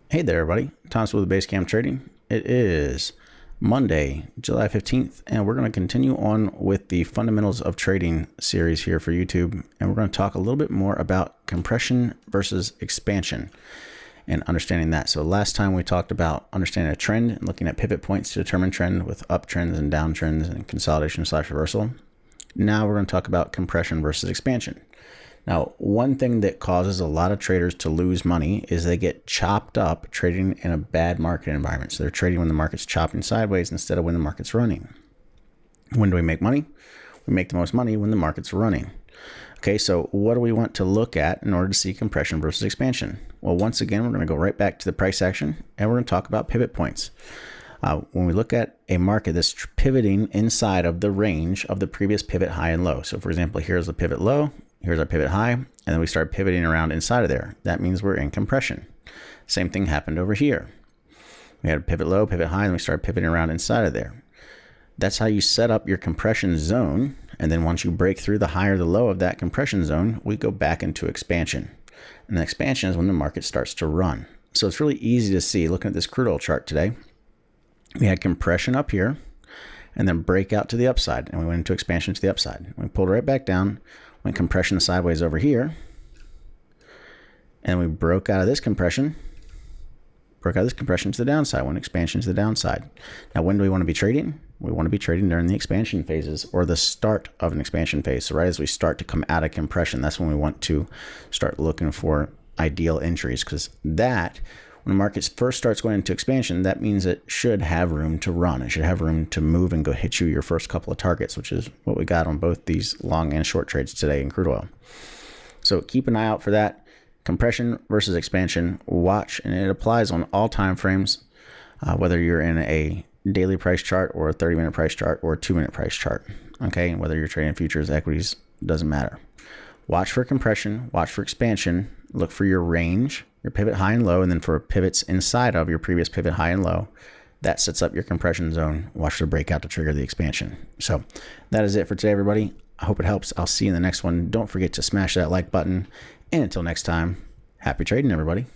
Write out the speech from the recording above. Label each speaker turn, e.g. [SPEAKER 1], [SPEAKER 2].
[SPEAKER 1] Hey there, everybody. Thomas with Basecamp Trading. It is Monday, July 15th, and we're going to continue on with the Fundamentals of Trading series here for YouTube. And we're going to talk a little bit more about compression versus expansion and understanding that. So last time we talked about understanding a trend and looking at pivot points to determine trend with uptrends and downtrends and consolidation/reversal. Now we're going to talk about compression versus expansion. Now, one thing that causes a lot of traders to lose money is they get chopped up trading in a bad market environment. So they're trading when the market's chopping sideways instead of when the market's running. When do we make money? We make the most money when the market's running. Okay, so what do we want to look at in order to see compression versus expansion? Well, once again, we're going to go right back to the price action and we're going to talk about pivot points. When we look at a market that's pivoting inside of the range of the previous pivot high and low. So for example, here's the pivot low, here's our pivot high, and then we start pivoting around inside of there. That means we're in compression. Same thing happened over here. We had a pivot low, pivot high, and we started pivoting around inside of there. That's how you set up your compression zone. And then once you break through the high or the low of that compression zone, we go back into expansion. And the expansion is when the market starts to run. So it's really easy to see, looking at this crude oil chart today, we had compression up here and then breakout to the upside. And we went into expansion to the upside. We pulled right back down, went compression sideways over here. And we broke out of this compression, to the downside, went expansion to the downside. Now, when do we want to be trading? We want to be trading during the expansion phases or the start of an expansion phase. So right as we start to come out of compression, that's when we want to start looking for ideal entries, because that, when the market first starts going into expansion, that means it should have room to run. It should have room to move and go hit you your first couple of targets, which is what we got on both these long and short trades today in crude oil. So keep an eye out for that. Compression versus expansion, watch, and it applies on all time frames, whether you're in a daily price chart or a 30-minute price chart or a 2-minute price chart. Okay, and whether you're trading futures, equities, doesn't matter. Watch for compression, watch for expansion, look for your range, your pivot high and low, and then for pivots inside of your previous pivot high and low, that sets up your compression zone. Watch for the breakout to trigger the expansion. So that is it for today, everybody. I hope it helps. I'll see you in the next one. Don't forget to smash that like button. And until next time, happy trading, everybody.